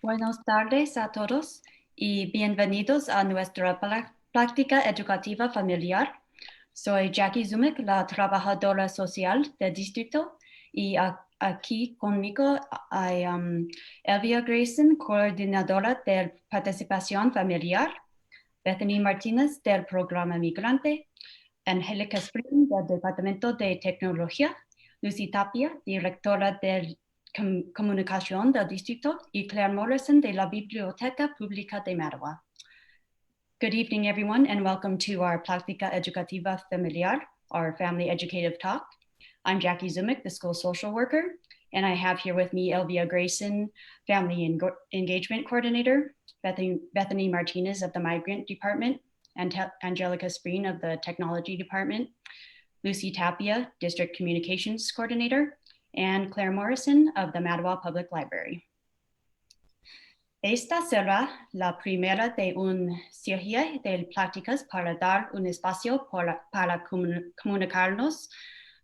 Buenas tardes a todos y bienvenidos a nuestra Plática Educativa Familiar. Soy Jackie Zumek, la trabajadora social del Distrito, y aquí conmigo hay Elvia Grayson, coordinadora de participación familiar, Bethany Martínez del Programa Migrante, Angélica Spring del Departamento de Tecnología, Lucy Tapia, directora del Comunicación del Distrito, y Claire Morrison de la Biblioteca Pública de Mattawa. Good evening, everyone, and welcome to our Plática Educativa Familiar, our family educative talk. I'm Jackie Zumek, the school social worker, and I have here with me Elvia Grayson, family engagement coordinator, Bethany Martinez of the Migrant Department, and Angelica Spreen of the Technology Department, Lucy Tapia, District Communications Coordinator, and Claire Morrison of the Mattawa Public Library. Esta será la primera de una serie de pláticas para dar un espacio para comunicarnos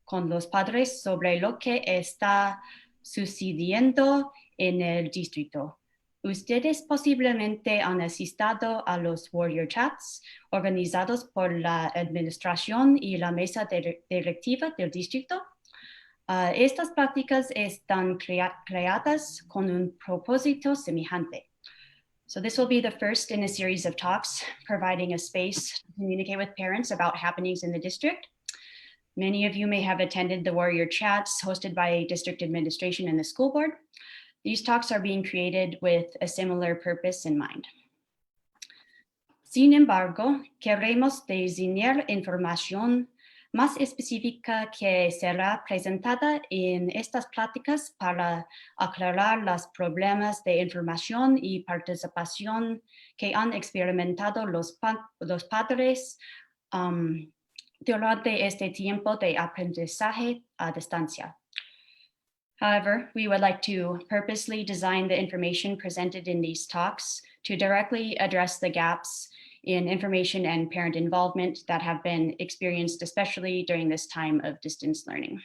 con los padres sobre lo que está sucediendo en el distrito. Ustedes posiblemente han asistido a los Warrior Chats organizados por la administración y la mesa directiva del distrito. Estas prácticas están creadas con un propósito semejante. So this will be the first in a series of talks, providing a space to communicate with parents about happenings in the district. Many of you may have attended the Warrior Chats hosted by district administration and the school board. These talks are being created with a similar purpose in mind. Sin embargo, queremos designar información más específica que será presentada en estas pláticas para aclarar los problemas de información y participación que han experimentado los padres durante este tiempo de aprendizaje a distancia. However, we would like to purposely design the information presented in these talks to directly address the gaps in information and parent involvement that have been experienced, especially during this time of distance learning.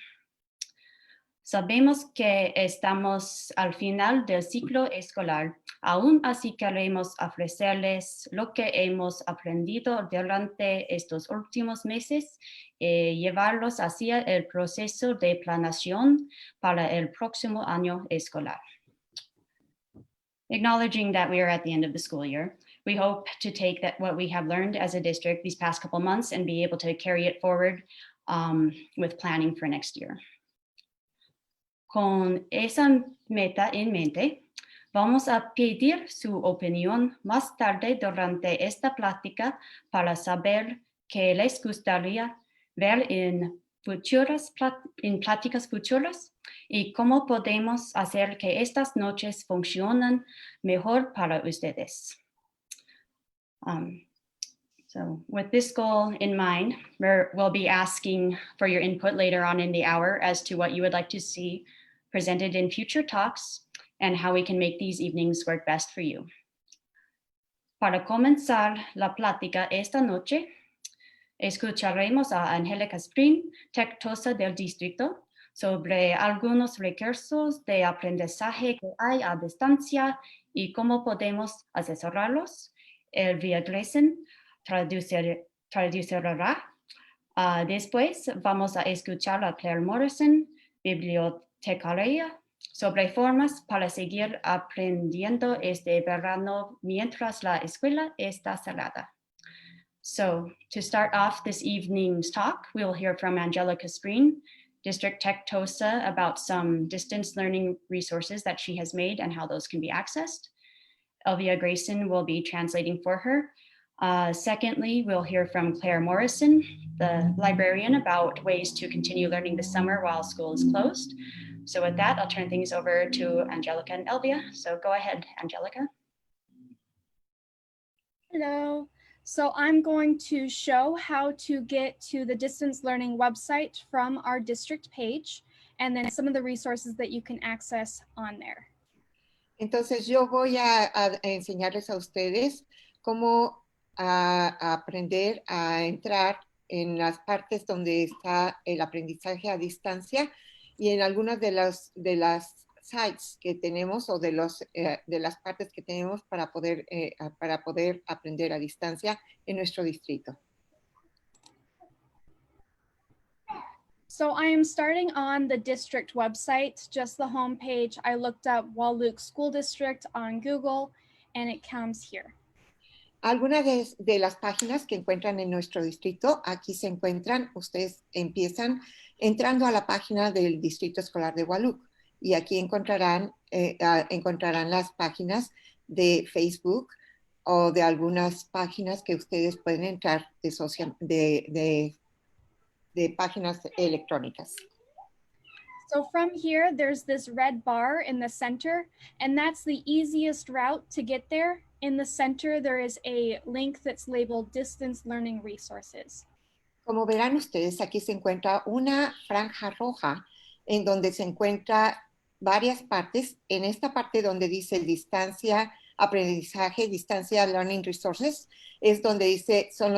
Sabemos que estamos al final del ciclo escolar. Aún así queremos ofrecerles lo que hemos aprendido durante estos últimos meses y llevarlos hacia el proceso de planeación para el próximo año escolar. Acknowledging that we are at the end of the school year, we hope to take what we have learned as a district these past couple months and be able to carry it forward with planning for next year. Con esa meta en mente, vamos a pedir su opinión más tarde durante esta plática para saber qué les gustaría ver en pláticas futuras y cómo podemos hacer que estas noches funcionen mejor para ustedes. So with this goal in mind, we'll be asking for your input later on in the hour as to what you would like to see presented in future talks and how we can make these evenings work best for you. Para comenzar la plática esta noche, escucharemos a Angélica Spring, directora del distrito, sobre algunos recursos de aprendizaje que hay a distancia y cómo podemos asesorarlos. Elvia Grayson traducirá. Después vamos a escuchar a Claire Morrison, bibliotecaria, sobre formas para seguir aprendiendo este verano mientras la escuela está cerrada. So to start off this evening's talk, we will hear from Angelica Spreen, District Tech TOSA, about some distance learning resources that she has made and how those can be accessed. Elvia Grayson will be translating for her. Secondly, we'll hear from Claire Morrison, the librarian, about ways to continue learning this summer while school is closed. So with that, I'll turn things over to Angelica and Elvia. So go ahead, Angelica. Hello. So I'm going to show how to get to the distance learning website from our district page, and then some of the resources that you can access on there. Entonces yo voy a enseñarles a ustedes cómo aprender a entrar en las partes donde está el aprendizaje a distancia y en algunas de las sites que tenemos o de las partes que tenemos para poder aprender a distancia en nuestro distrito. So I am starting on the district website, just the home page. I looked up Wahluke School District on Google and it comes here. Algunas de las páginas que encuentran en nuestro distrito, aquí se encuentran, ustedes empiezan entrando a la página del Distrito Escolar de Wahluke y aquí encontrarán las páginas de Facebook o de algunas páginas que ustedes pueden entrar de páginas electrónicas. So from here, there's this red bar in the center, and that's the easiest route to get there. In the center, there is a link that's labeled Distance Learning Resources. Como verán ustedes, aquí se encuentra una franja roja en donde se encuentra varias partes. En esta parte donde dice distancia, aprendizaje, distancia, learning resources, es donde dice, son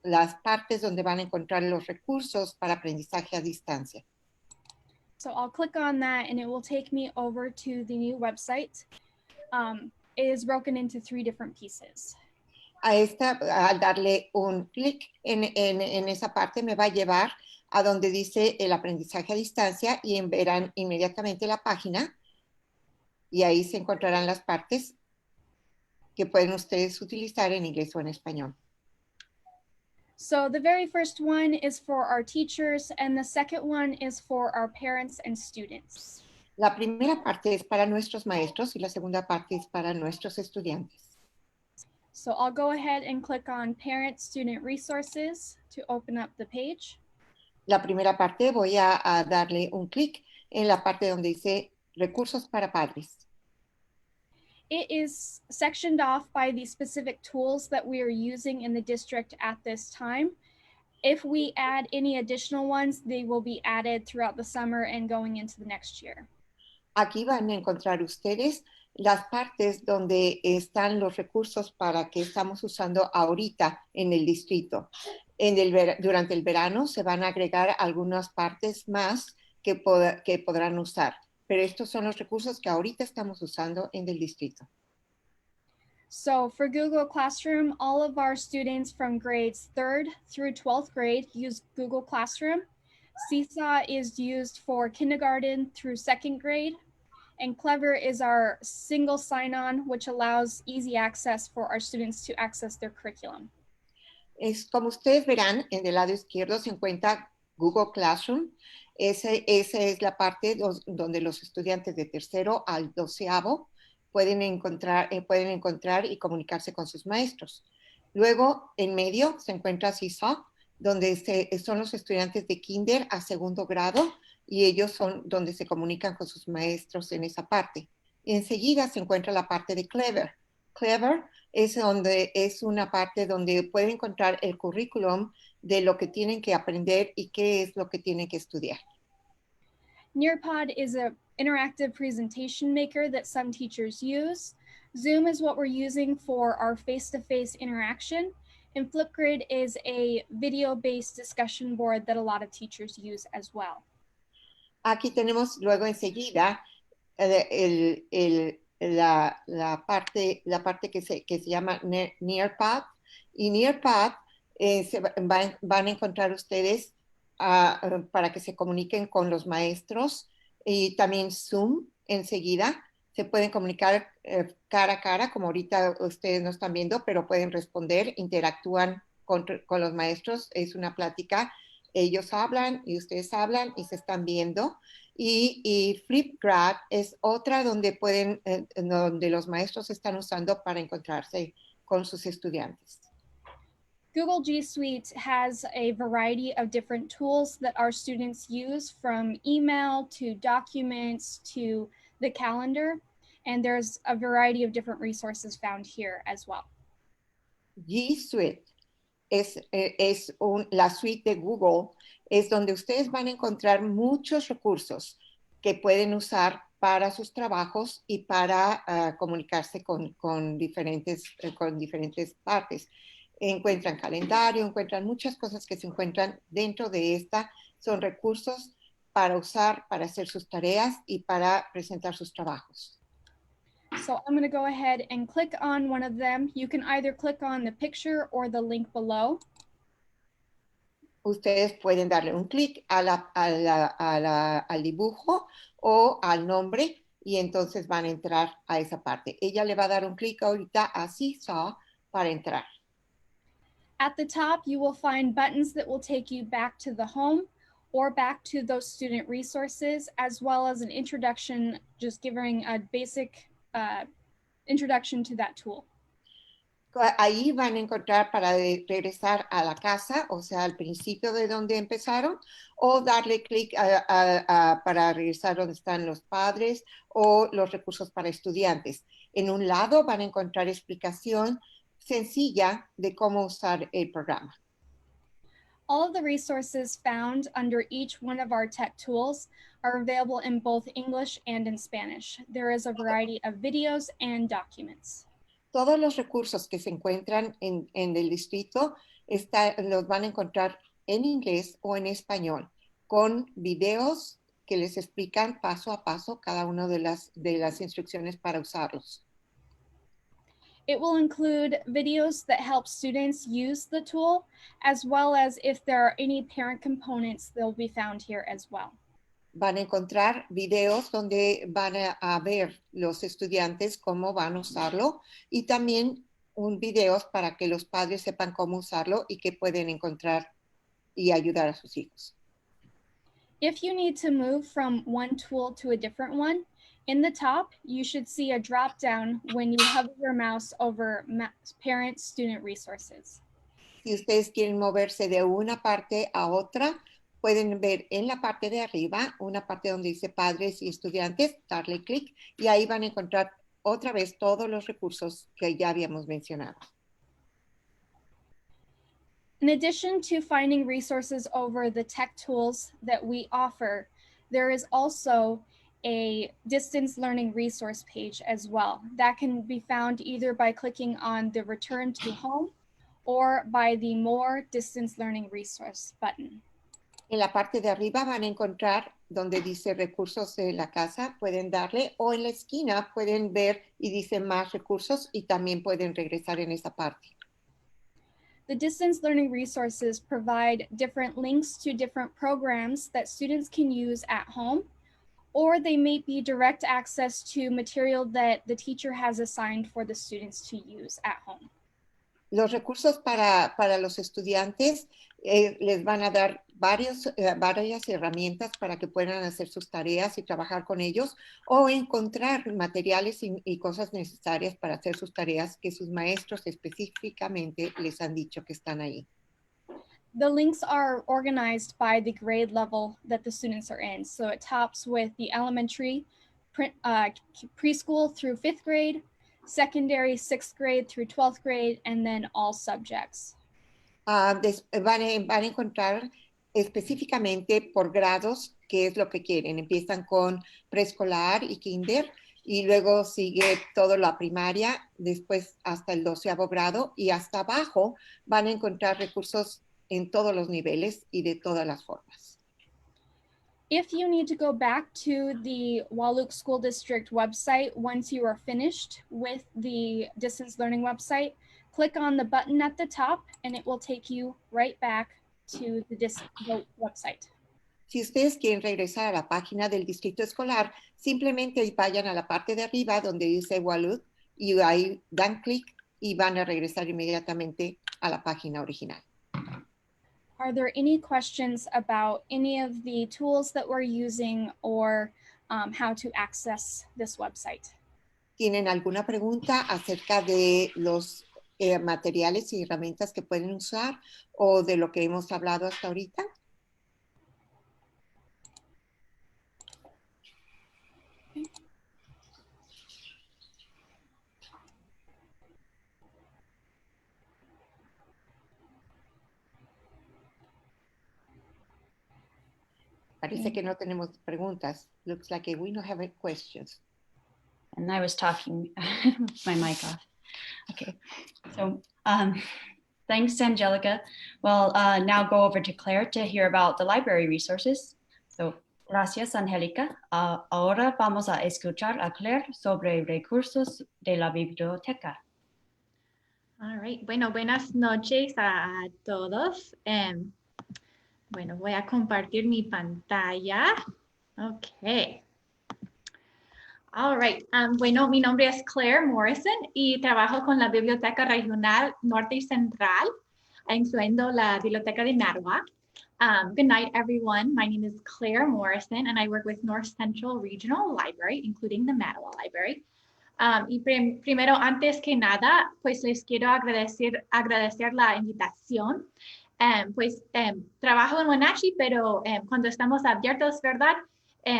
las partes donde van a encontrar los recursos para aprendizaje a distancia. So I'll click on that and it will take me over to the new website. It is broken into 3 different pieces. Al darle un clic en esa parte me va a llevar a donde dice el aprendizaje a distancia y verán inmediatamente la página y ahí se encontrarán las partes que pueden ustedes utilizar en inglés o en español. So the very first one is for our teachers and the second one is for our parents and students. La primera parte es para nuestros maestros y la segunda parte es para nuestros estudiantes. So I'll go ahead and click on Parent Student Resources to open up the page. La primera parte voy a darle un clic en la parte donde dice recursos para padres. It is sectioned off by the specific tools that we are using in the district at this time. If we add any additional ones, they will be added throughout the summer and going into the next year. Aquí van a encontrar ustedes las partes donde están los recursos para que estamos usando ahorita en el distrito. Durante el verano se van a agregar algunas partes más que podrán usar. Pero estos son los recursos que ahorita estamos usando en el distrito. So for Google Classroom, all of our students from grades 3rd through 12th grade use Google Classroom. Seesaw is used for kindergarten through 2nd grade. And Clever is our single sign-on, which allows easy access for our students to access their curriculum. Como ustedes verán, en el lado izquierdo se encuentra Google Classroom. Esa es la parte donde los estudiantes de 3º al 12º pueden encontrar y comunicarse con sus maestros. Luego, en medio se encuentra Seesaw, donde son los estudiantes de kinder a 2º grado y ellos son donde se comunican con sus maestros en esa parte. Y enseguida se encuentra la parte de Clever. Clever es una parte donde pueden encontrar el currículum de lo que tienen que aprender y qué es lo que tienen que estudiar. Nearpod is an interactive presentation maker that some teachers use. Zoom is what we're using for our face-to-face interaction. And Flipgrid is a video-based discussion board that a lot of teachers use as well. Aquí tenemos luego enseguida la parte que se llama Nearpod. Y Nearpod van a encontrar ustedes para que se comuniquen con los maestros y también Zoom enseguida. Se pueden comunicar cara a cara, como ahorita ustedes no están viendo, pero pueden responder, interactúan con los maestros. Es una plática. Ellos hablan y ustedes hablan y se están viendo. Y Flipgrid es otra donde donde los maestros están usando para encontrarse con sus estudiantes. Google G Suite has a variety of different tools that our students use, from email to documents to the calendar. And there's a variety of different resources found here as well. G Suite es la suite de Google, es donde ustedes van a encontrar muchos recursos que pueden usar para sus trabajos y para comunicarse con diferentes partes. Encuentran calendario, encuentran muchas cosas que se encuentran dentro de esta. Son recursos para usar, para hacer sus tareas y para presentar sus trabajos. So I'm going to go ahead and click on one of them. You can either click on the picture or the link below. Ustedes pueden darle un clic al dibujo o al nombre y entonces van a entrar a esa parte. Ella le va a dar un clic ahorita a Seesaw para entrar. At the top, you will find buttons that will take you back to the home or back to those student resources, as well as an introduction, just giving a basic introduction to that tool. Ahí van a encontrar para regresar a la casa, o sea, al principio de donde empezaron, o darle clic para regresar donde están los padres o los recursos para estudiantes. En un lado van a encontrar explicación sencilla de cómo usar el programa. All of the resources found under each one of our tech tools are available in both English and in Spanish. There is a variety of videos and documents. Todos los recursos que se encuentran en el distrito los van a encontrar en inglés o en español, con videos que les explican paso a paso cada una de las instrucciones para usarlos. It will include videos that help students use the tool, as well as if there are any parent components, they'll be found here as well. Van a encontrar videos donde van a ver los estudiantes cómo van a usarlo y también videos para que los padres sepan cómo usarlo y que pueden encontrar y ayudar a sus hijos. If you need to move from one tool to a different one, in the top, you should see a drop down when you hover your mouse over parent student resources. Si ustedes quieren moverse de una parte a otra, pueden ver en la parte de arriba una parte donde dice padres y estudiantes, darle clic y ahí van a encontrar otra vez todos los recursos que ya habíamos mencionado. In addition to finding resources over the tech tools that we offer, there is also a distance learning resource page as well. That can be found either by clicking on the Return to Home or by the More Distance Learning Resource button. En la parte de arriba van a encontrar donde dice recursos de la casa, pueden darle, o en la esquina pueden ver y dice más recursos y también pueden regresar en esa parte. The distance learning resources provide different links to different programs that students can use at home, or they may be direct access to material that the teacher has assigned for the students to use at home. Los recursos para los estudiantes les van a dar varias herramientas para que puedan hacer sus tareas y trabajar con ellos o encontrar materiales y cosas necesarias para hacer sus tareas que sus maestros específicamente les han dicho que están ahí. The links are organized by the grade level that the students are in. So it tops with the elementary, preschool through 5th grade, secondary 6th grade through 12th grade, and then all subjects. Van a encontrar específicamente por grados qué es lo que quieren. Empiezan con preescolar y kinder y luego sigue toda la primaria, después hasta el 12º grado y hasta abajo van a encontrar recursos en todos los niveles y de todas las formas. If you need to go back to the Wahluke School District website once you are finished with the distance learning website, click on the button at the top and it will take you right back to the website. Si ustedes quieren regresar a la página del Distrito Escolar, simplemente vayan a la parte de arriba donde dice Wahluke y ahí dan clic y van a regresar inmediatamente a la página original. Are there any questions about any of the tools that we're using or how to access this website? ¿Tienen alguna pregunta acerca de los materiales y herramientas que pueden usar o de lo que hemos hablado hasta ahorita? Parece que no tenemos preguntas. Looks like we don't have any questions. And I was talking with my mic off. Okay, so thanks, Angelica. Well, now go over to Claire to hear about the library resources. So Gracias, Angélica. Ahora vamos a escuchar a Claire sobre recursos de la biblioteca. All right. Bueno, buenas noches a todos. Bueno, voy a compartir mi pantalla. Ok. All right. Bueno, mi nombre es Claire Morrison y trabajo con la Biblioteca Regional Norte y Central, incluyendo la Biblioteca de Narwa. Good night, everyone. My name is Claire Morrison, and I work with North Central Regional Library, including the Narwa Library. Y primero, antes que nada, pues les quiero agradecer la invitación. Trabajo en Wenatchee, pero cuando estamos abiertos, ¿verdad?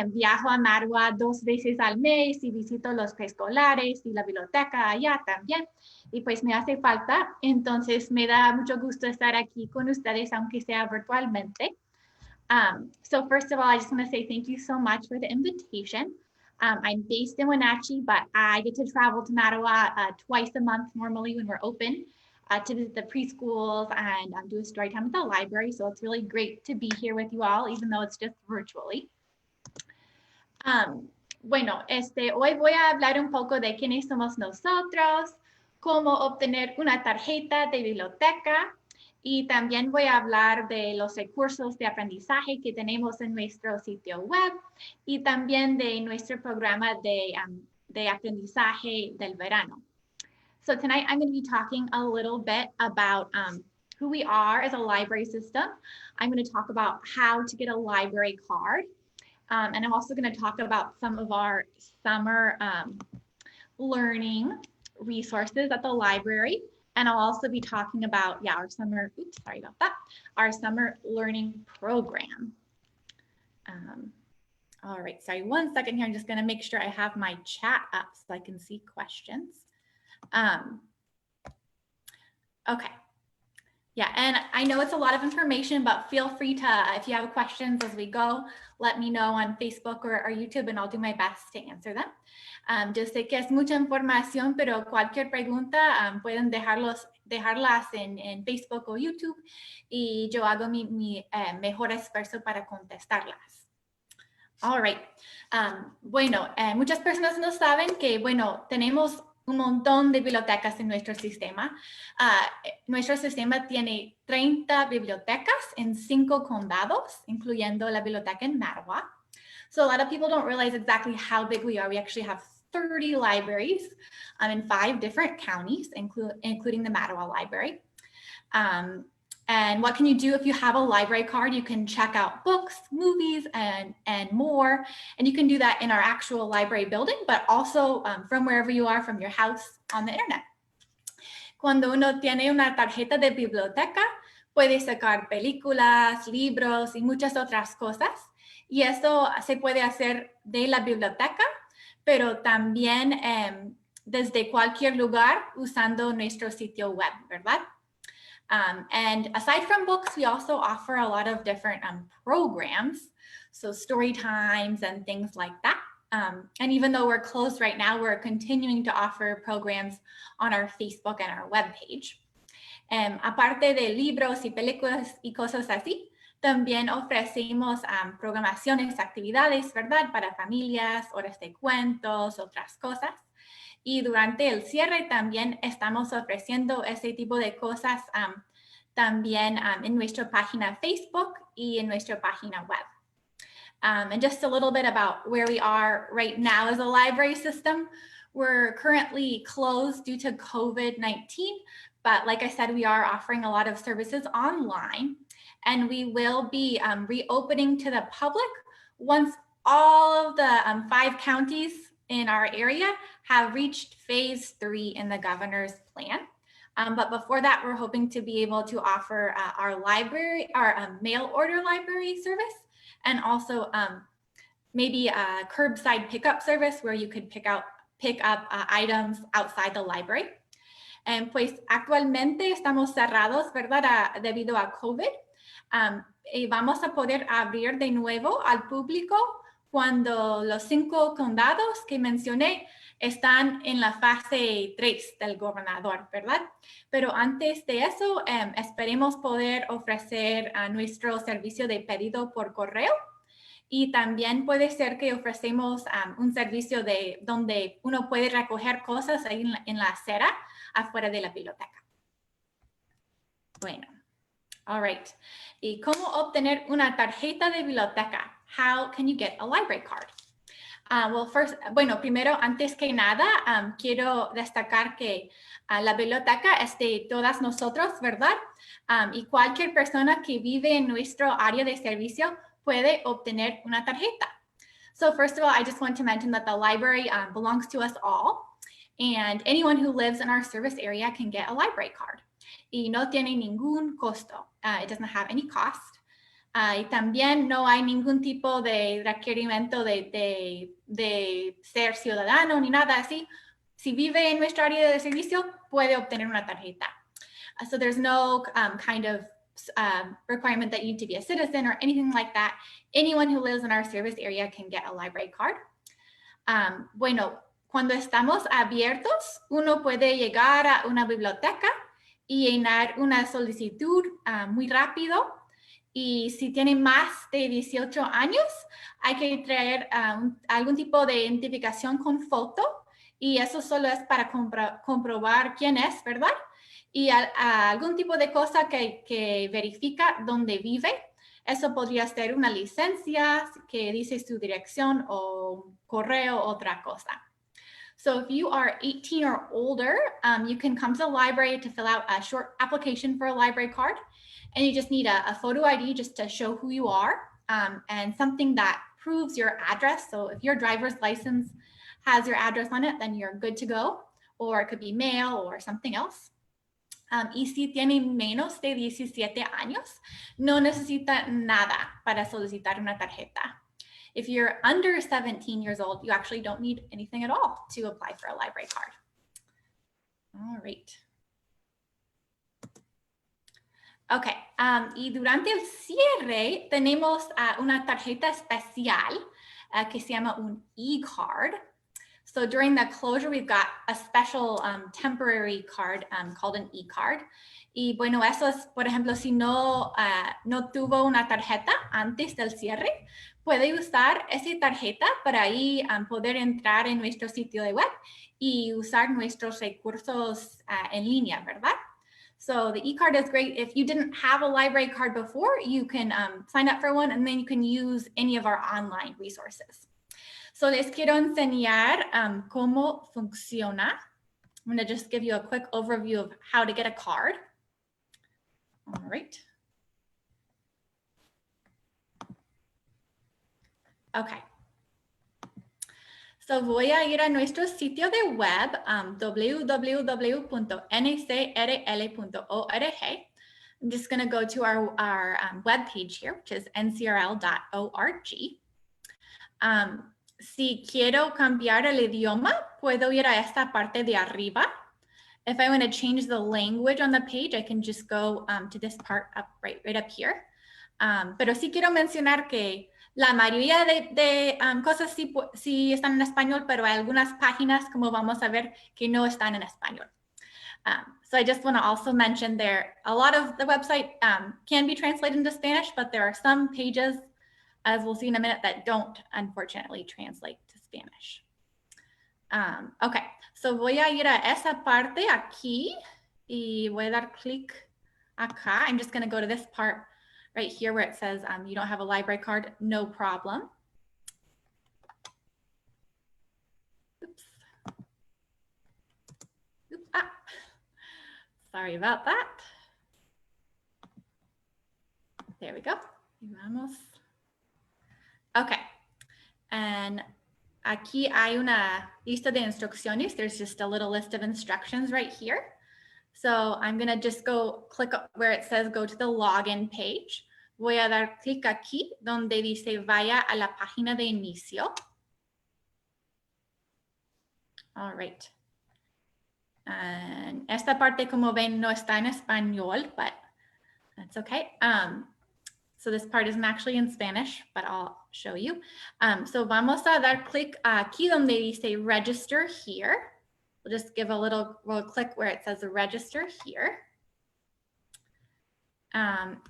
Viajo a Narwa 2 veces al mes y visito los preescolares y la biblioteca allá también. Y pues me hace falta, entonces me da mucho gusto estar aquí con ustedes, aunque sea virtualmente. So first of all, I just want to say thank you so much for the invitation. I'm based in Wenatchee, but I get to travel to Mattawa twice a month normally when we're open to visit the preschools and do a story time at the library. So it's really great to be here with you all, even though it's just virtually. Bueno, hoy voy a hablar un poco de quiénes somos nosotros, cómo obtener una tarjeta de biblioteca, y también voy a hablar de los recursos de aprendizaje que tenemos en nuestro sitio web y también de nuestro programa de aprendizaje del verano. So tonight I'm going to be talking a little bit about who we are as a library system. I'm going to talk about how to get a library card. And I'm also going to talk about some of our summer learning resources at the library. And I'll also be talking about, our summer learning program. All right, sorry, 1 second here. I'm just going to make sure I have my chat up so I can see questions. Okay. Yeah, and I know it's a lot of information, but feel free to, if you have questions as we go, let me know on Facebook or YouTube, and I'll do my best to answer them. Yo sé que es mucha información, pero cualquier pregunta pueden dejarlas en Facebook o YouTube, y yo hago mi mejor esfuerzo para contestarlas. All right. Bueno, muchas personas no saben que, bueno, tenemos un montón de bibliotecas en nuestro sistema. Nuestro sistema tiene 30 bibliotecas en 5 condados, incluyendo la biblioteca en Narwa. So a lot of people don't realize exactly how big we are. We actually have 30 libraries in 5 different counties, including the Mattawa Library. And what can you do if you have a library card? You can check out books, movies, and more. And you can do that in our actual library building, but also from wherever you are, from your house, on the internet. Cuando uno tiene una tarjeta de biblioteca, puede sacar películas, libros y muchas otras cosas. Y eso se puede hacer de la biblioteca, pero también desde cualquier lugar usando nuestro sitio web, ¿verdad? And aside from books, we also offer a lot of different programs, so story times and things like that. And even though we're closed right now, we're continuing to offer programs on our Facebook and our webpage. Aparte de libros y películas y cosas así, también ofrecemos programaciones, actividades, ¿verdad? Para familias, horas de cuentos, otras cosas. Y durante el cierre también estamos ofreciendo ese tipo de cosas también en nuestra página Facebook y en nuestra página web. And just a little bit about where we are right now as a library system. We're currently closed due to COVID-19, but like I said, we are offering a lot of services online, and we will be reopening to the public once all of the 5 counties in our area have reached phase 3 in the governor's plan. But before that, we're hoping to be able to offer our mail order library service, and also maybe a curbside pickup service where you could pick up items outside the library. Pues actualmente estamos cerrados, ¿verdad? Debido a COVID. Y vamos a poder abrir de nuevo al público cuando los 5 condados que mencioné están en la fase 3 del gobernador, ¿verdad? Pero antes de eso, esperemos poder ofrecer nuestro servicio de pedido por correo, Y también puede ser que ofrecemos un servicio de donde uno puede recoger cosas ahí en la acera afuera de la biblioteca. Bueno, all right. ¿Y cómo obtener una tarjeta de biblioteca? How can you get a library card? Well, first, bueno, primero, antes que nada, quiero destacar que la biblioteca es de todas nosotros, ¿verdad? Y cualquier persona que vive en nuestro área de servicio puede obtener una tarjeta. So first of all, I just want to mention that the library belongs to us all, and anyone who lives in our service area can get a library card. Y no tiene ningún costo. It doesn't have any cost. Y también no hay ningún tipo de requerimiento de ser ciudadano ni nada así. Si vive en nuestra área de servicio, puede obtener una tarjeta. So there's no kind of requirement that you need to be a citizen or anything like that. Anyone who lives in our service area can get a library card. Bueno, cuando estamos abiertos, uno puede llegar a una biblioteca y llenar una solicitud muy rápido. Y si tienen más de 18 años, hay que traer algún tipo de identificación con foto. Y eso solo es para comprobar quién es, ¿verdad? Y algún tipo de cosa que verifica dónde vive. Eso podría ser una licencia que dice su dirección o correo, otra cosa. So if you are 18 or older, you can come to the library to fill out a short application for a library card. And you just need a photo ID just to show who you are and something that proves your address. So if your driver's license has your address on it, then you're good to go. Or it could be mail or something else. Y si tienen menos de 17 años, no necesita nada para solicitar una tarjeta. If you're under 17 years old, you actually don't need anything at all to apply for a library card. All right. Ok, y durante el cierre tenemos una tarjeta especial que se llama un ECard. So during the closure, we've got a special temporary card called an ECard. Y bueno, eso es, por ejemplo, si no tuvo una tarjeta antes del cierre, puede usar esa tarjeta para ahí poder entrar en nuestro sitio de web y usar nuestros recursos en línea, ¿verdad? So the eCard is great. If you didn't have a library card before, you can sign up for one and then you can use any of our online resources. So les quiero enseñar cómo funciona. I'm going to just give you a quick overview of how to get a card. All right. Okay. So voy a ir a nuestro sitio de web, www.ncrl.org. I'm just going to go to our web page here, which is ncrl.org. Si quiero cambiar el idioma, puedo ir a esta parte de arriba. If I want to change the language on the page, I can just go to this part up right up here. Pero sí quiero mencionar que la mayoría de cosas sí están en español, pero hay algunas páginas, como vamos a ver, que no están en español. So I just want to also mention a lot of the website can be translated into Spanish, but there are some pages, as we'll see in a minute, that don't, unfortunately, translate to Spanish. Okay, so voy a ir a esa parte aquí y voy a dar clic acá. I'm just going to go to this part right here where it says you don't have a library card, no problem. Oops. Sorry about that. There we go. Vamos. Okay. And aquí hay una lista de instrucciones. There's just a little list of instructions right here. So I'm going to just go click where it says go to the login page. Voy a dar clic aquí donde dice vaya a la página de inicio. All right. And esta parte, como ven, no está en español, but that's okay. So this part isn't actually in Spanish, but I'll show you. So vamos a dar clic aquí donde dice register here. We'll just give a little click where it says register here.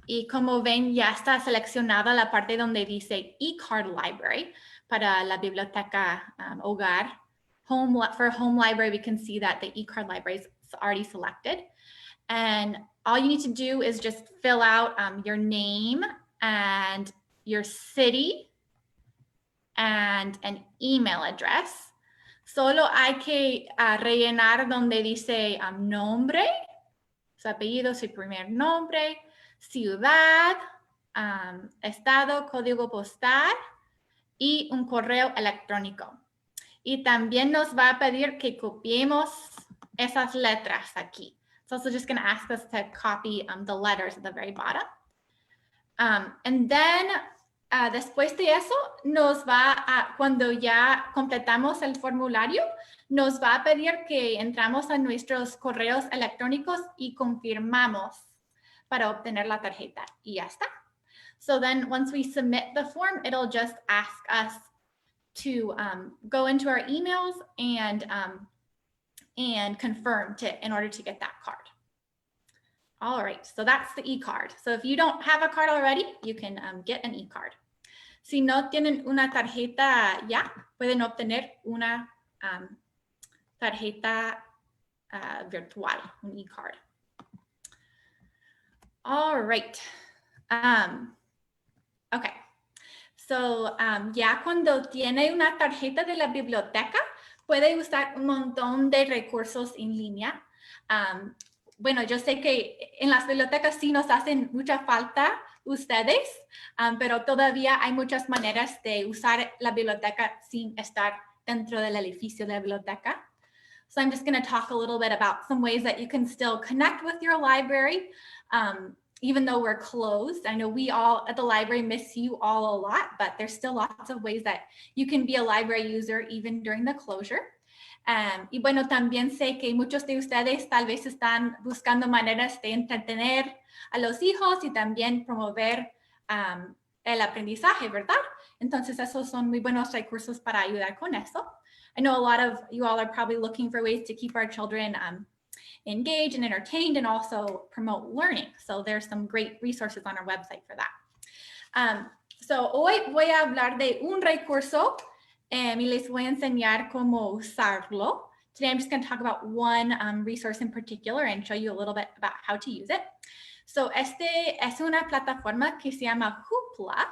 Y como ven, ya está seleccionada la parte donde dice ECard Library para la biblioteca hogar. For home library, we can see that the ECard library is already selected. And all you need to do is just fill out your name and your city and an email address. Solo hay que rellenar donde dice nombre, su apellido, su primer nombre, ciudad, estado, código postal y un correo electrónico. Y también nos va a pedir que copiemos esas letras aquí. It's also just going to ask us to copy the letters at the very bottom. And then, después de eso, cuando ya completamos el formulario, nos va a pedir que entramos a nuestros correos electrónicos y confirmamos para obtener la tarjeta. Y ya está. So then, once we submit the form, it'll just ask us to go into our emails and confirm in order to get that card. All right, so that's the e-card. So if you don't have a card already, you can get an e-card. Si no tienen una tarjeta ya, pueden obtener una tarjeta virtual, un e-card. All right. Okay. So, ya cuando tiene una tarjeta de la biblioteca, puede usar un montón de recursos en línea. Bueno, yo sé que en las bibliotecas sí nos hacen mucha falta ustedes, pero todavía hay muchas maneras de usar la biblioteca sin estar dentro del edificio de la biblioteca. So I'm just going to talk a little bit about some ways that you can still connect with your library, even though we're closed. I know we all at the library miss you all a lot, but there's still lots of ways that you can be a library user even during the closure. Y bueno, también sé que muchos de ustedes tal vez están buscando maneras de entretener a los hijos y también promover el aprendizaje, ¿verdad? Entonces, esos son muy buenos recursos para ayudar con eso. I know a lot of you all are probably looking for ways to keep our children engaged and entertained and also promote learning. So there's some great resources on our website for that. So hoy voy a hablar de un recurso y les voy a enseñar cómo usarlo. Today I'm just going to talk about one resource in particular and show you a little bit about how to use it. So este es una plataforma que se llama Hoopla.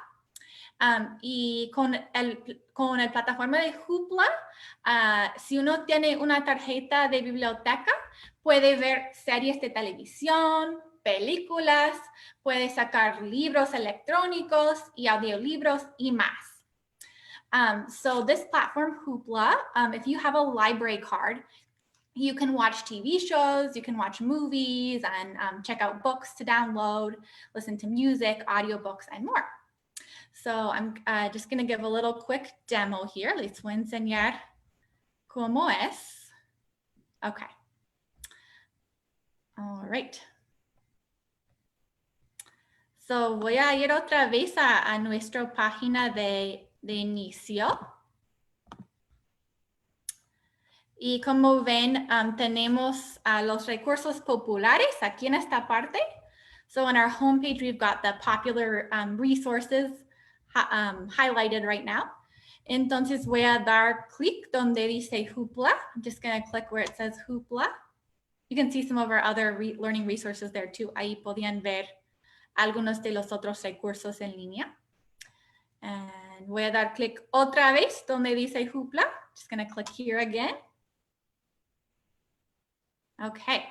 Y con el plataforma de Hoopla, si uno tiene una tarjeta de biblioteca, puede ver series de televisión, películas, puede sacar libros electrónicos y audiolibros y más. So this platform, Hoopla, if you have a library card, you can watch TV shows, you can watch movies, and check out books to download, listen to music, audiobooks, and more. So I'm just going to give a little quick demo here. Les voy a enseñar cómo es. Okay. All right. So voy a ir otra vez a nuestra página de inicio. Y como ven, tenemos los recursos populares aquí en esta parte. So on our homepage, we've got the popular resources highlighted right now. Entonces voy a dar clic donde dice Hoopla. I'm just going to click where it says Hoopla. You can see some of our other learning resources there too. Ahí podían ver algunos de los otros recursos en línea. And voy a dar clic otra vez donde dice Hoopla. Just going to click here again. Okay.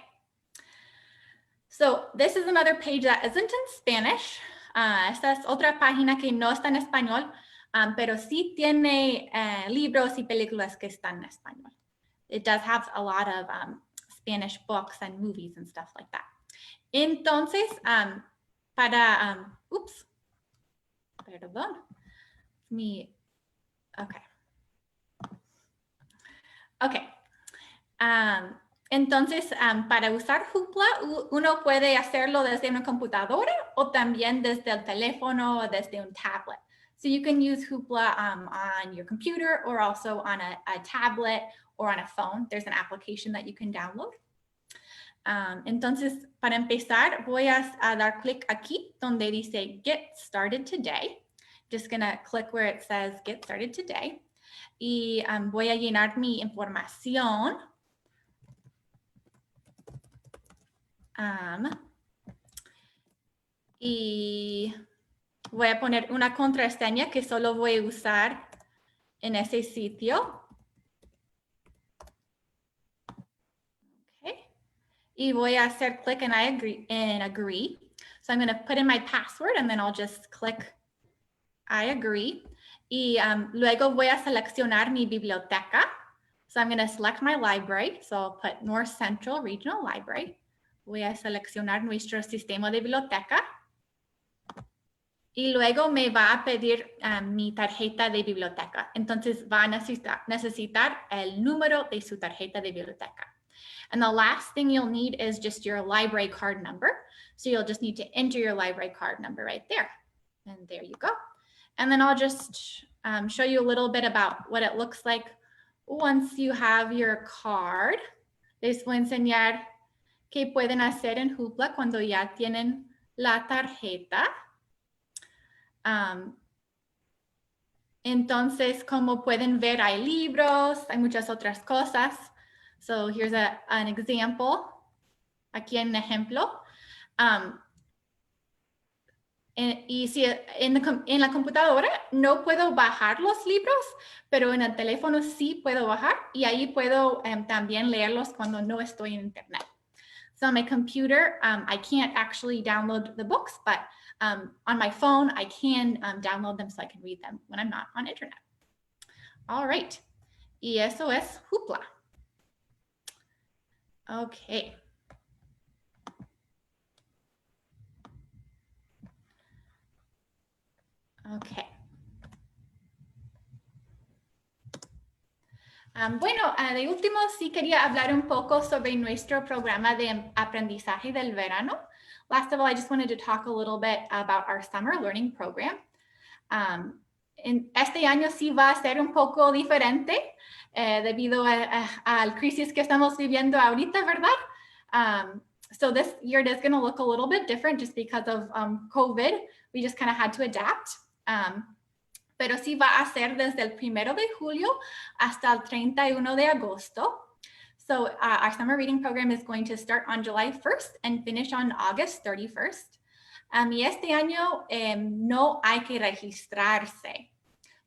So this is another page that isn't in Spanish. Esta es otra página que no está en español, pero sí tiene libros y películas que están en español. It does have a lot of Spanish books and movies and stuff like that. Entonces, oops, perdón. Okay. Entonces, para usar Hoopla, uno puede hacerlo desde una computadora o también desde el teléfono o desde un tablet. So you can use Hoopla on your computer or also on a tablet or on a phone. There's an application that you can download. Entonces, para empezar, voy a dar clic aquí donde dice Get Started Today. Just gonna click where it says Get Started Today. Y voy a llenar mi información. Y voy a poner una contraseña que solo voy a usar en ese sitio. Okay. Y voy a hacer click and I agree. So I'm going to put in my password and then I'll just click I agree. Y luego voy a seleccionar mi biblioteca. So I'm going to select my library. So I'll put North Central Regional Library. Voy a seleccionar nuestro sistema de biblioteca. Y luego me va a pedir mi tarjeta de biblioteca. Entonces va a necesitar el número de su tarjeta de biblioteca. And the last thing you'll need is just your library card number. So you'll just need to enter your library card number right there. And there you go. And then I'll just show you a little bit about what it looks like once you have your card. Les voy a enseñar qué pueden hacer en Hoopla cuando ya tienen la tarjeta. Entonces, como pueden ver, hay libros, hay muchas otras cosas. So here's an example. Aquí en ejemplo. Y si en la computadora no puedo bajar los libros, pero en el teléfono sí puedo bajar y ahí puedo también leerlos cuando no estoy en internet. So on my computer, I can't actually download the books, but on my phone, I can download them so I can read them when I'm not on internet. All right. Y eso es Hoopla. Okay. Okay. Bueno, de último sí quería hablar un poco sobre nuestro programa de aprendizaje del verano. Last of all, I just wanted to talk a little bit about our summer learning program. Este año sí va a ser un poco diferente debido al crisis que estamos viviendo ahorita, ¿verdad? So this year it is going to look a little bit different just because of COVID. We just kind of had to adapt. Pero sí va a ser desde el 1 de julio hasta el 31 de agosto. So our summer reading program is going to start on July 1st and finish on August 31st. Y este año no hay que registrarse.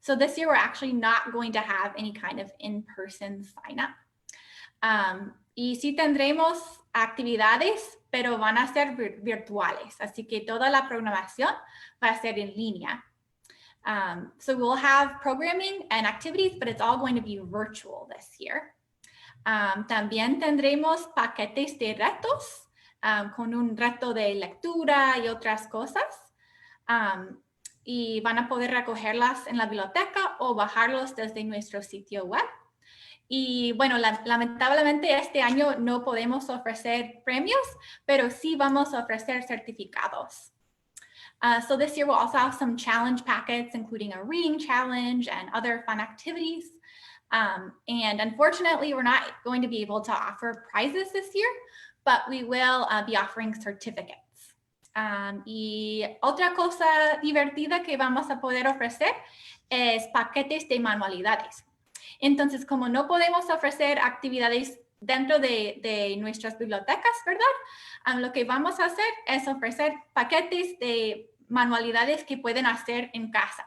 So this year we're actually not going to have any kind of in-person sign up. Y sí tendremos actividades, pero van a ser virtuales. Así que toda la programación va a ser en línea. So we'll have programming and activities, but it's all going to be virtual this year. También tendremos paquetes de retos con un reto de lectura y otras cosas. Y van a poder recogerlas en la biblioteca o bajarlos desde nuestro sitio web. Y bueno, lamentablemente este año no podemos ofrecer premios, pero sí vamos a ofrecer certificados. So this year we'll also have some challenge packets, including a reading challenge and other fun activities. And unfortunately, we're not going to be able to offer prizes this year, but we will be offering certificates. Y otra cosa divertida que vamos a poder ofrecer es paquetes de manualidades. Entonces, como no podemos ofrecer actividades dentro de nuestras bibliotecas, ¿verdad? Lo que vamos a hacer es ofrecer paquetes de manualidades que pueden hacer en casa.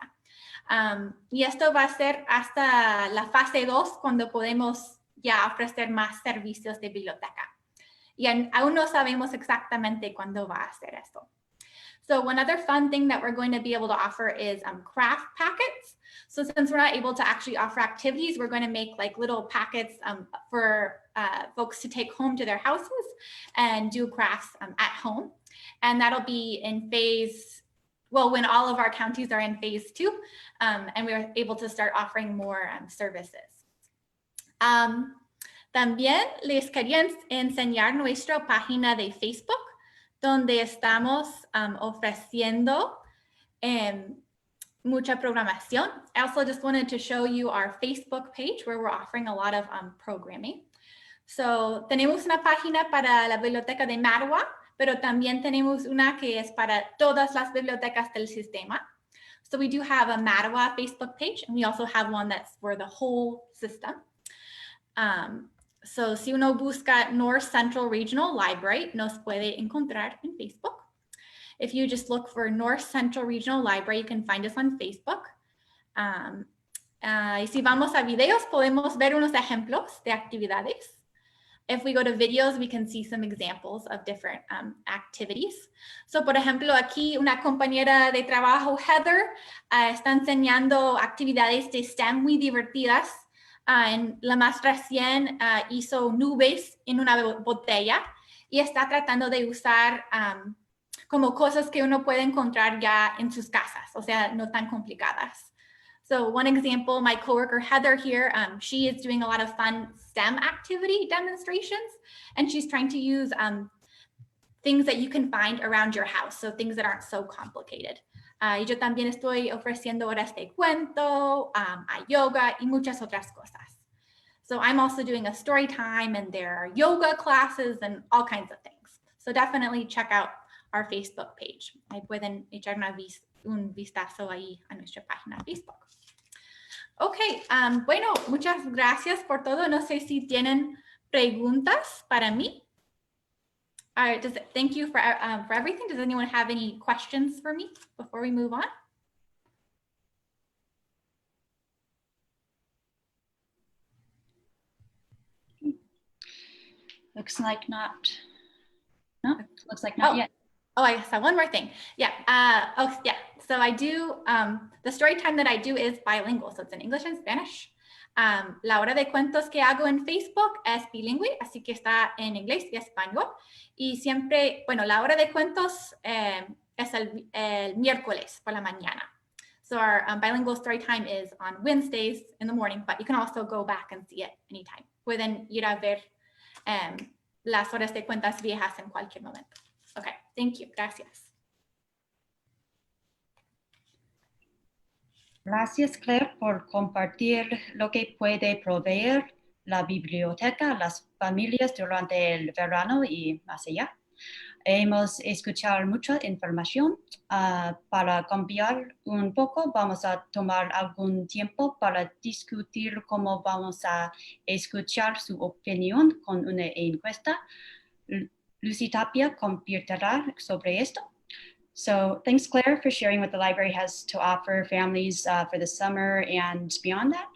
Y esto va a ser hasta la fase 2, cuando podemos ya ofrecer más servicios de biblioteca. Y aún no sabemos exactamente cuándo va a ser esto. So one other fun thing that we're going to be able to offer is craft packets. So since we're not able to actually offer activities, we're going to make like little packets for folks to take home to their houses and do crafts at home. And that'll be in phase, well, when all of our counties are in phase 2, and we're able to start offering more services. También les quería enseñar nuestra página de Facebook, donde estamos ofreciendo mucha programación. I also just wanted to show you our Facebook page where we're offering a lot of programming. So, tenemos una página para la biblioteca de Mattawa, pero también tenemos una que es para todas las bibliotecas del sistema. So we do have a Mattawa Facebook page, and we also have one that's for the whole system. So si uno busca North Central Regional Library, nos puede encontrar en Facebook. If you just look for North Central Regional Library, you can find us on Facebook. Y si vamos a videos, podemos ver unos ejemplos de actividades. If we go to videos, we can see some examples of different activities. So, por ejemplo, aquí una compañera de trabajo, Heather, está enseñando actividades de STEM muy divertidas. En la más recién hizo nubes en una botella y está tratando de usar como cosas que uno puede encontrar ya en sus casas, o sea, no tan complicadas. So one example, my coworker Heather here, she is doing a lot of fun STEM activity demonstrations, and she's trying to use things that you can find around your house, so things that aren't so complicated. Y yo también estoy ofreciendo horas de cuento, a yoga y muchas otras cosas. So I'm also doing a story time, and there are yoga classes and all kinds of things. So definitely check out our Facebook page. Ahí pueden echar un vistazo ahí a nuestra página de Facebook. Ok, bueno, muchas gracias por todo. No sé si tienen preguntas para mí. All right, thank you for everything. Does anyone have any questions for me before we move on? Looks like not. No, looks like not yet. Oh, I saw one more thing. Yeah. Yeah. So I do, the story time that I do is bilingual. So it's in English and Spanish. La hora de cuentos que hago en Facebook es bilingüe, así que está en inglés y español. Y siempre, bueno, la hora de cuentos es el miércoles por la mañana. So our bilingual story time is on Wednesdays in the morning, but you can also go back and see it anytime. Pueden ir a ver las horas de cuentas viejas en cualquier momento. Okay, thank you. Gracias. Gracias, Claire, por compartir lo que puede proveer la biblioteca a las familias durante el verano y más allá. Hemos escuchado mucha información. Para cambiar un poco, vamos a tomar algún tiempo para discutir cómo vamos a escuchar su opinión con una encuesta. Lucy Tapia compartirá sobre esto. So thanks, Claire, for sharing what the library has to offer families for the summer and beyond that.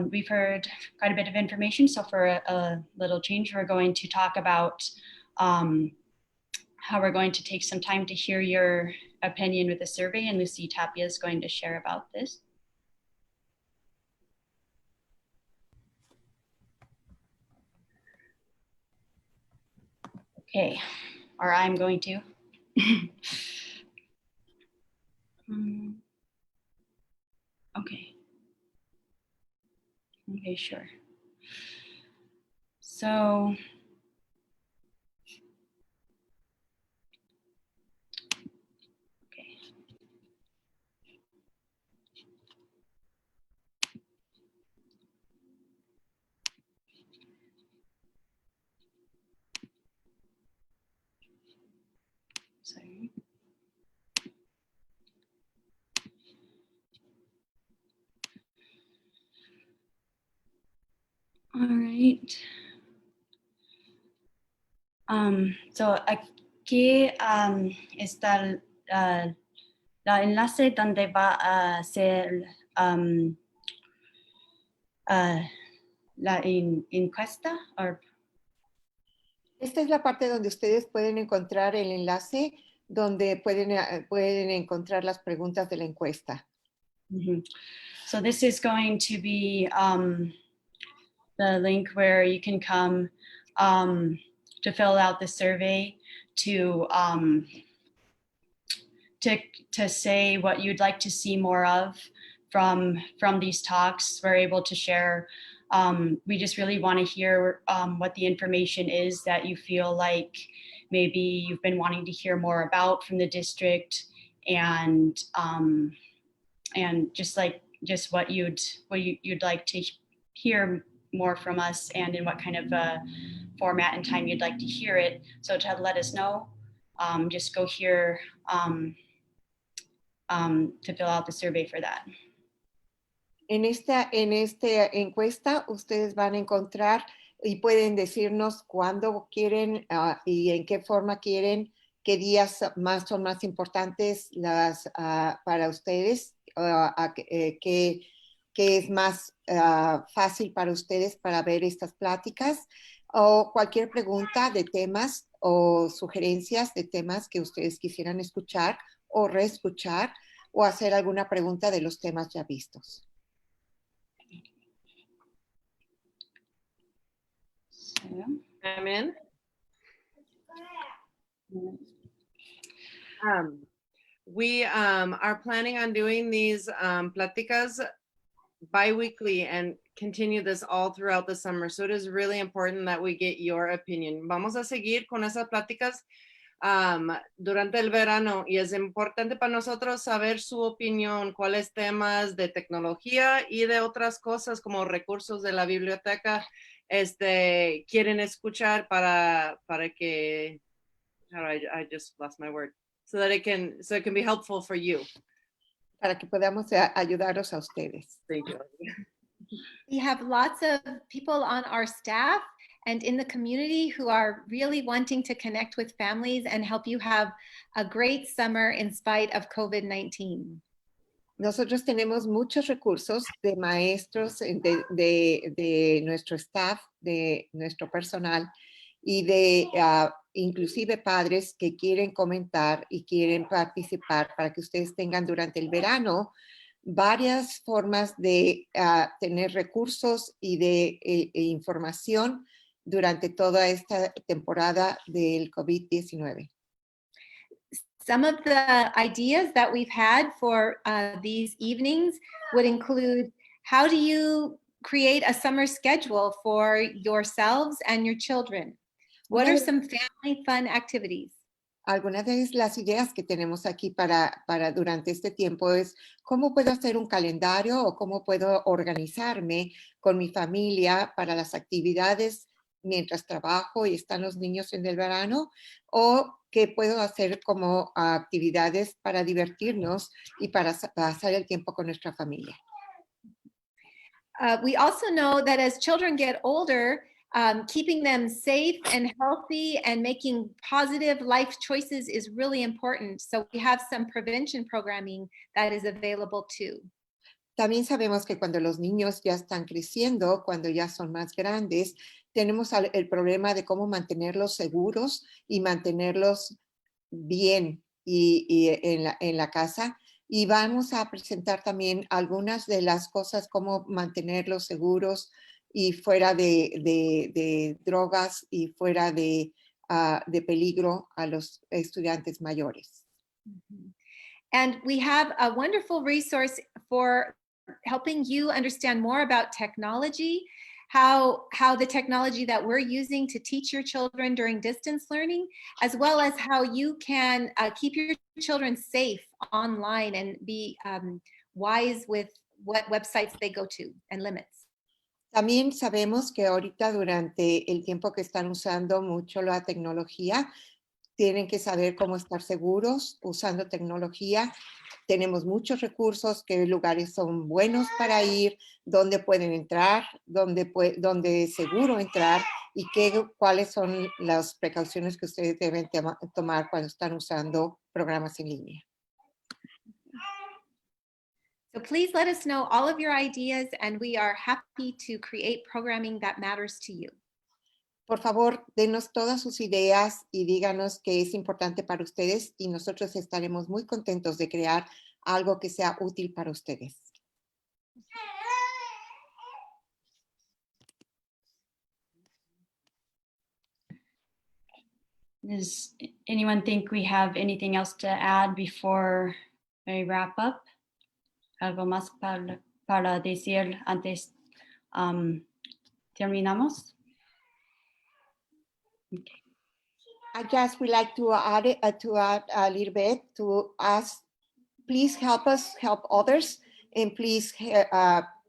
We've heard quite a bit of information, so for a little change, we're going to talk about how we're going to take some time to hear your opinion with the survey, and Lucy Tapia is going to share about this. Okay, or I'm going to. Okay, sure. So, okay. Sorry. All right. So aquí está la enlace donde va a ser la encuesta. Esta es la parte donde ustedes pueden encontrar el enlace donde pueden encontrar las preguntas de la encuesta. Mm-hmm. So this is going to be the link where you can come to fill out the survey, to say what you'd like to see more of from these talks. We're able to share. We just really want to hear what the information is that you feel like maybe you've been wanting to hear more about from the district, and just what you'd like to hear more from us and in what kind of format and time you'd like to hear it. So to let us know, just go here to fill out the survey for that. En esta encuesta ustedes van a encontrar y pueden decirnos cuándo quieren y en qué forma quieren, qué días son más importantes para ustedes, qué es más fácil para ustedes para ver estas pláticas, o cualquier pregunta de temas o sugerencias de temas que ustedes quisieran escuchar o reescuchar, o hacer alguna pregunta de los temas ya vistos. I'm in. We are planning on doing these pláticas bi-weekly and continue this all throughout the summer. So it is really important that we get your opinion. Vamos a seguir con esas pláticas durante el verano y es importante para nosotros saber su opinión, cuáles temas de tecnología y de otras cosas como recursos de la biblioteca quieren escuchar para que, I just lost my word, so it can be helpful for you. Para que podamos ayudaros a ustedes. Thank you. We have lots of people on our staff and in the community who are really wanting to connect with families and help you have a great summer in spite of COVID-19. Nosotros tenemos muchos recursos de maestros, de nuestro staff, de nuestro personal y de inclusive padres que quieren comentar y quieren participar para que ustedes tengan durante el verano varias formas de tener recursos y de información durante toda esta temporada del COVID-19. Some of the ideas that we've had for these evenings would include, how do you create a summer schedule for yourselves and your children? What are some family fun activities? Algunas de las ideas que tenemos aquí para durante este tiempo es cómo puedo hacer un calendario o cómo puedo organizarme con mi familia para las actividades mientras trabajo y están los niños en el verano, o qué puedo hacer como actividades para divertirnos y para pasar el tiempo con nuestra familia. We also know that as children get older, keeping them safe and healthy and making positive life choices is really important. So we have some prevention programming that is available too. También sabemos que cuando los niños ya están creciendo, cuando ya son más grandes, tenemos el problema de cómo mantenerlos seguros y mantenerlos bien en la casa. Y vamos a presentar también algunas de las cosas, cómo mantenerlos seguros y fuera de drogas y fuera de peligro a los estudiantes mayores. And we have a wonderful resource for helping you understand more about technology, how the technology that we're using to teach your children during distance learning, as well as how you can keep your children safe online and be wise with what websites they go to and limits. También sabemos que ahorita durante el tiempo que están usando mucho la tecnología, tienen que saber cómo estar seguros usando tecnología. Tenemos muchos recursos, qué lugares son buenos para ir, dónde pueden entrar, dónde es seguro entrar y cuáles son las precauciones que ustedes deben tomar cuando están usando programas en línea. So please let us know all of your ideas, and we are happy to create programming that matters to you. Por favor, denos todas sus ideas y díganos qué es importante para ustedes y nosotros estaremos muy contentos de crear algo que sea útil para ustedes. Does anyone think we have anything else to add before I wrap up? ¿Algo más para decir antes terminamos? Okay. I just would like to add a little bit to ask, please help us help others, and please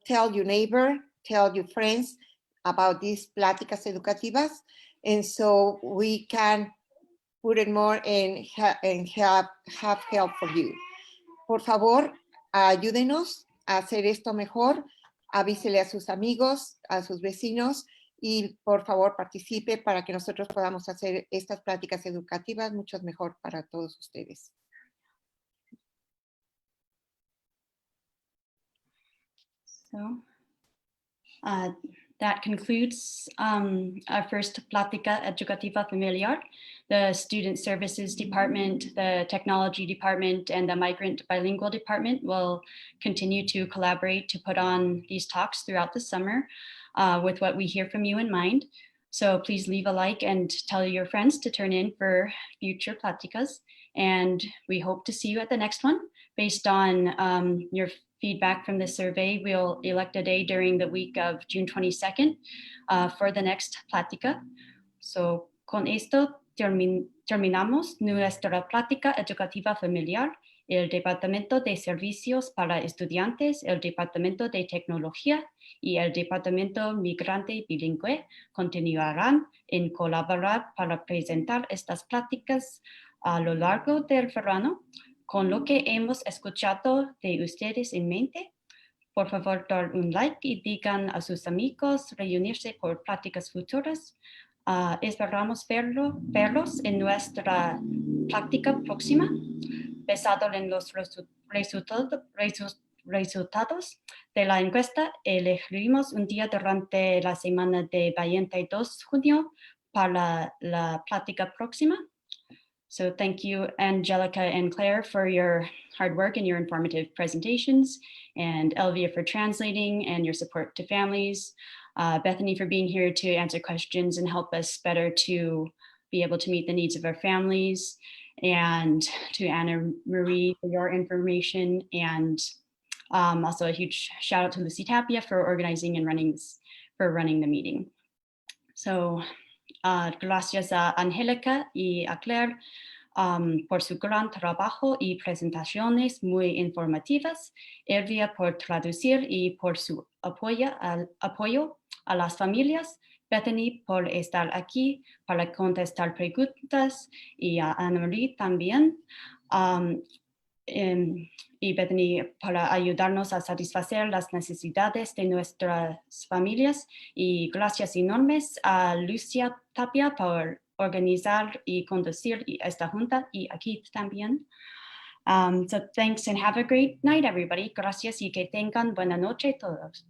tell your neighbor, tell your friends about these pláticas educativas, and so we can put it more and have help for you. Por favor, ayúdenos a hacer esto mejor. Avísele a sus amigos, a sus vecinos, y por favor participe para que nosotros podamos hacer estas pláticas educativas mucho mejor para todos ustedes. So that concludes our first Plática Educativa Familiar. The Student Services Department, the Technology Department, and the Migrant Bilingual Department will continue to collaborate to put on these talks throughout the summer with what we hear from you in mind. So please leave a like and tell your friends to turn in for future Pláticas. And we hope to see you at the next one. Based on your feedback from the survey, we'll elect a day during the week of June 22nd for the next Plática. So con esto terminamos nuestra Plática Educativa Familiar. El Departamento de Servicios para Estudiantes, el Departamento de Tecnología y el Departamento Migrante Bilingüe continuarán en colaborar para presentar estas pláticas a lo largo del verano. Con lo que hemos escuchado de ustedes en mente, por favor dar un like y digan a sus amigos reunirse por pláticas futuras. Esperamos verlos en nuestra práctica próxima. Basado en los resultados de la encuesta, elegiremos un día durante la semana de 22 de junio para la plática próxima. So thank you, Angelica and Claire, for your hard work and your informative presentations, and Elvia for translating and your support to families, Bethany for being here to answer questions and help us better to be able to meet the needs of our families, and to Anna Marie for your information, and also a huge shout out to Lucy Tapia for organizing and running the meeting. So gracias a Angélica y a Claire por su gran trabajo y presentaciones muy informativas, Elvia por traducir y por su apoyo a las familias, Bethany por estar aquí para contestar preguntas, y a Ana Marie también. Y Bethany para ayudarnos a satisfacer las necesidades de nuestras familias, y gracias enormes a Lucia Tapia por organizar y conducir esta junta, y aquí también. So thanks and have a great night, everybody. Gracias y que tengan buena noche todos.